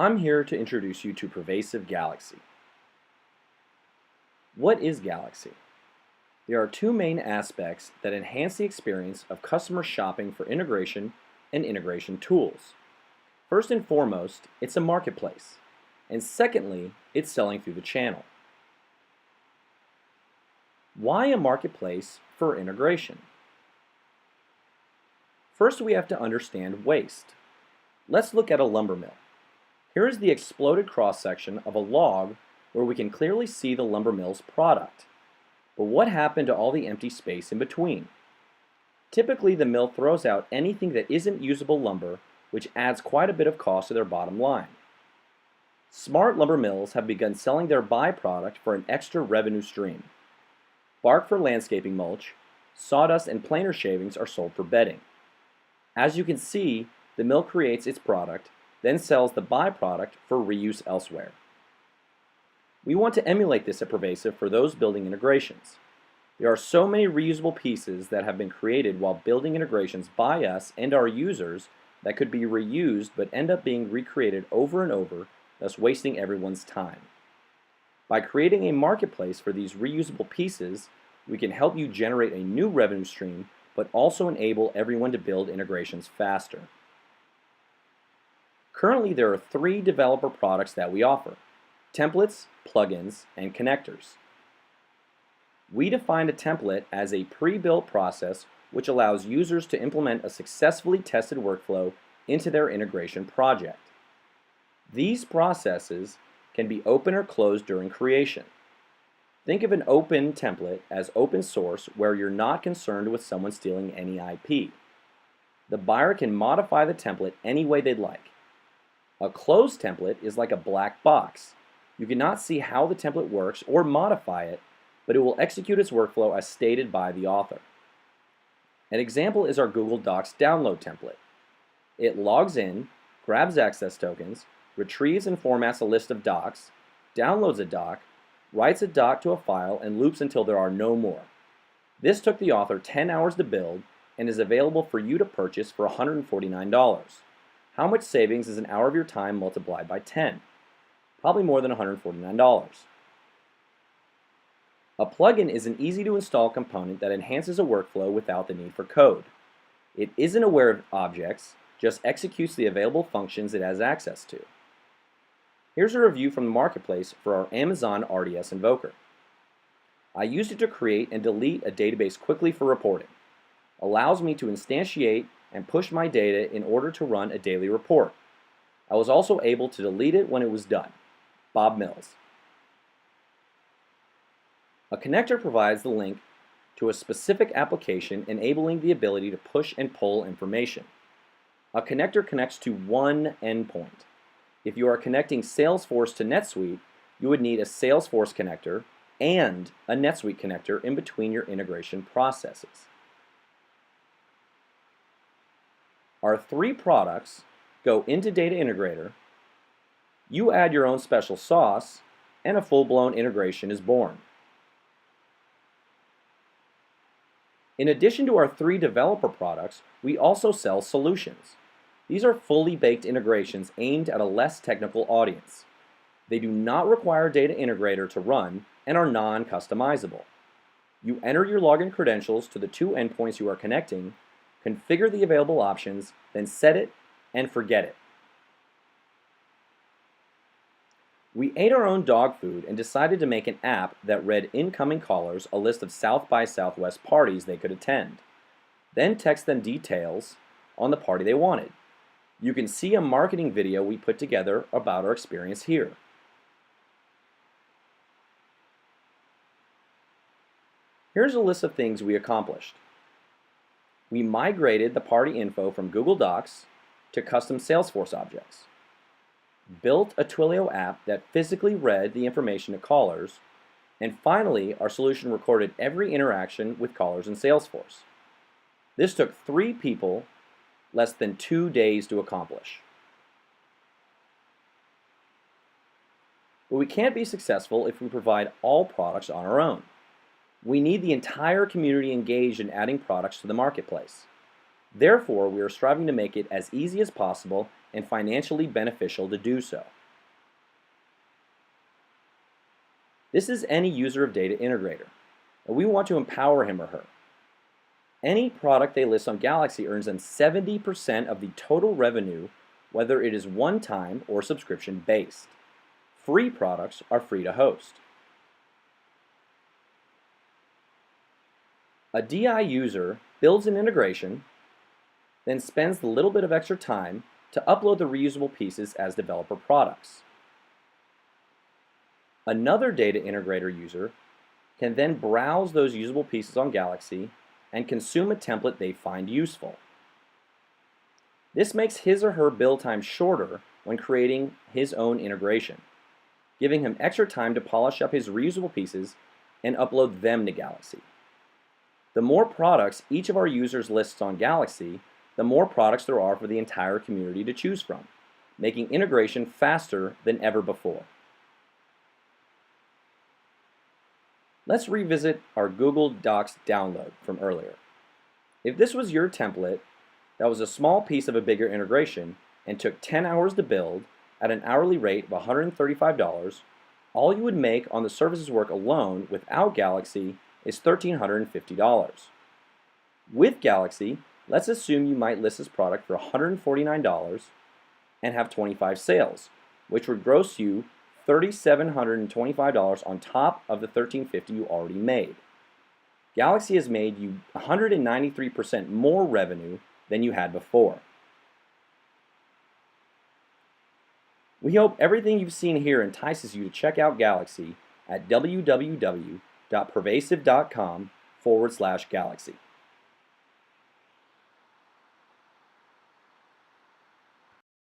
I'm here to introduce you to Pervasive Galaxy. What is Galaxy? There are two main aspects that enhance the experience of customer shopping for integration and integration tools. First and foremost, it's a marketplace, and secondly, it's selling through the channel. Why a marketplace for integration? First, we have to understand waste. Let's look at a lumber mill. Here is the exploded cross-section of a log where we can clearly see the lumber mill's product. But what happened to all the empty space in between? Typically, the mill throws out anything that isn't usable lumber, which adds quite a bit of cost to their bottom line. Smart lumber mills have begun selling their byproduct for an extra revenue stream. Bark for landscaping mulch, sawdust and planer shavings are sold for bedding. As you can see, the mill creates its product, then sells the byproduct for reuse elsewhere. We want to emulate this at Pervasive for those building integrations. There are so many reusable pieces that have been created while building integrations by us and our users that could be reused but end up being recreated over and over, thus wasting everyone's time. By creating a marketplace for these reusable pieces, we can help you generate a new revenue stream but also enable everyone to build integrations faster. Currently, there are 3 developer products that we offer: templates, plugins, and connectors. We define a template as a pre-built process which allows users to implement a successfully tested workflow into their integration project. These processes can be open or closed during creation. Think of an open template as open source where you're not concerned with someone stealing any IP. The buyer can modify the template any way they'd like. A closed template is like a black box. You cannot see how the template works or modify it, but it will execute its workflow as stated by the author. An example is our Google Docs download template. It logs in, grabs access tokens, retrieves and formats a list of docs, downloads a doc, writes a doc to a file, and loops until there are no more. This took the author 10 hours to build and is available for you to purchase for $149. How much savings is an hour of your time multiplied by 10? Probably more than $149. A plugin is an easy-to-install component that enhances a workflow without the need for code. It isn't aware of objects, just executes the available functions it has access to. Here's a review from the marketplace for our Amazon RDS Invoker. I used it to create and delete a database quickly for reporting. Allows me to instantiate and push my data in order to run a daily report. I was also able to delete it when it was done. Bob Mills. A connector provides the link to a specific application, enabling the ability to push and pull information. A connector connects to one endpoint. If you are connecting Salesforce to NetSuite, you would need a Salesforce connector and a NetSuite connector in between your integration processes. Our 3 products go into Data Integrator, you add your own special sauce, and a full-blown integration is born. In addition to our 3 developer products, we also sell solutions. These are fully baked integrations aimed at a less technical audience. They do not require Data Integrator to run and are non-customizable. You enter your login credentials to the 2 endpoints you are connecting, configure the available options, then set it and forget it. We ate our own dog food and decided to make an app that read incoming callers a list of South by Southwest parties they could attend, then text them details on the party they wanted. You can see a marketing video we put together about our experience here. Here's a list of things we accomplished. We migrated the party info from Google Docs to custom Salesforce objects, built a Twilio app that physically read the information to callers, and finally, our solution recorded every interaction with callers in Salesforce. This took 3 people less than 2 days to accomplish. But we can't be successful if we provide all products on our own. We need the entire community engaged in adding products to the marketplace. Therefore, we are striving to make it as easy as possible and financially beneficial to do so. This is any user of data integrator, and we want to empower him or her. Any product they list on Galaxy earns them 70% of the total revenue, whether it is one-time or subscription-based. Free products are free to host. A DI user builds an integration, then spends the little bit of extra time to upload the reusable pieces as developer products. Another data integrator user can then browse those usable pieces on Galaxy and consume a template they find useful. This makes his or her build time shorter when creating his own integration, giving him extra time to polish up his reusable pieces and upload them to Galaxy. The more products each of our users lists on Galaxy, the more products there are for the entire community to choose from, making integration faster than ever before. Let's revisit our Google Docs download from earlier. If this was your template that was a small piece of a bigger integration and took 10 hours to build at an hourly rate of $135, all you would make on the services work alone without Galaxy is $1,350. With Galaxy, let's assume you might list this product for $149 and have 25 sales, which would gross you $3,725 on top of the $1,350 you already made. Galaxy has made you 193% more revenue than you had before. We hope everything you've seen here entices you to check out Galaxy at www.pervasive.com/Galaxy.